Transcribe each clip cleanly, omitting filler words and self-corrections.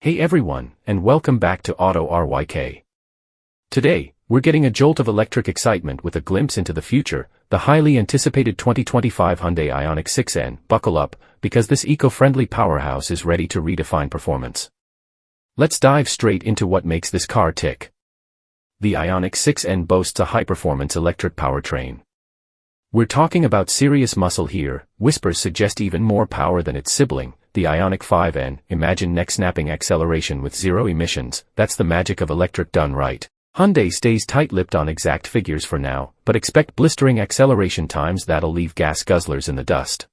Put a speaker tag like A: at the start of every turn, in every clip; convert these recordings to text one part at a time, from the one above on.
A: Hey everyone, and welcome back to Auto RYK. Today, we're getting a jolt of electric excitement with a glimpse into the future, the highly anticipated 2025 Hyundai Ioniq 6N. Buckle up, because this eco-friendly powerhouse is ready to redefine performance. Let's dive straight into what makes this car tick. The Ioniq 6N boasts a high-performance electric powertrain. We're talking about serious muscle here. Whispers suggest even more power than its sibling, the Ioniq 5N. Imagine neck-snapping acceleration with zero emissions. That's the magic of electric done right. Hyundai stays tight-lipped on exact figures for now, but expect blistering acceleration times that'll leave gas guzzlers in the dust.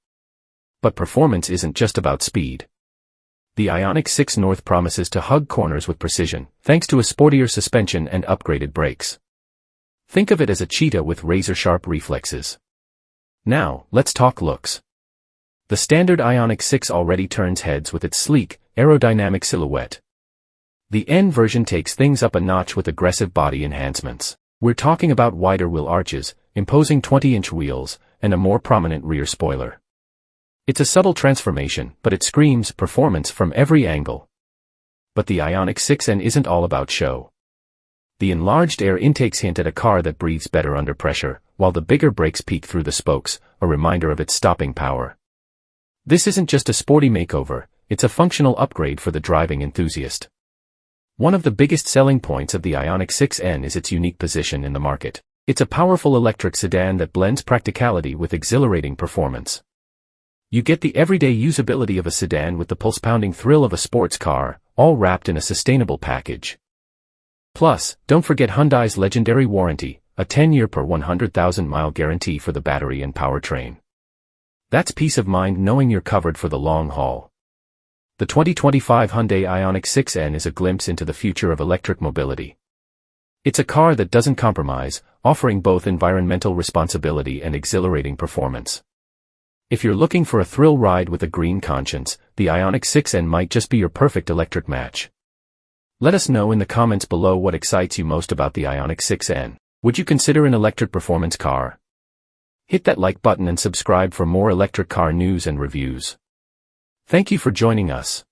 A: But performance isn't just about speed. The Ioniq 6 North promises to hug corners with precision, thanks to a sportier suspension and upgraded brakes. Think of it as a cheetah with razor-sharp reflexes. Now, let's talk looks. The standard Ioniq 6 already turns heads with its sleek, aerodynamic silhouette. The N version takes things up a notch with aggressive body enhancements. We're talking about wider wheel arches, imposing 20-inch wheels, and a more prominent rear spoiler. It's a subtle transformation, but it screams performance from every angle. But the Ioniq 6N isn't all about show. The enlarged air intakes hint at a car that breathes better under pressure, while the bigger brakes peek through the spokes, a reminder of its stopping power. This isn't just a sporty makeover, it's a functional upgrade for the driving enthusiast. One of the biggest selling points of the Ioniq 6N is its unique position in the market. It's a powerful electric sedan that blends practicality with exhilarating performance. You get the everyday usability of a sedan with the pulse-pounding thrill of a sports car, all wrapped in a sustainable package. Plus, don't forget Hyundai's legendary warranty, a 10-year per 100,000-mile guarantee for the battery and powertrain. That's peace of mind knowing you're covered for the long haul. The 2025 Hyundai Ioniq 6N is a glimpse into the future of electric mobility. It's a car that doesn't compromise, offering both environmental responsibility and exhilarating performance. If you're looking for a thrill ride with a green conscience, the Ioniq 6N might just be your perfect electric match. Let us know in the comments below what excites you most about the Ioniq 6N. Would you consider an electric performance car? Hit that like button and subscribe for more electric car news and reviews. Thank you for joining us.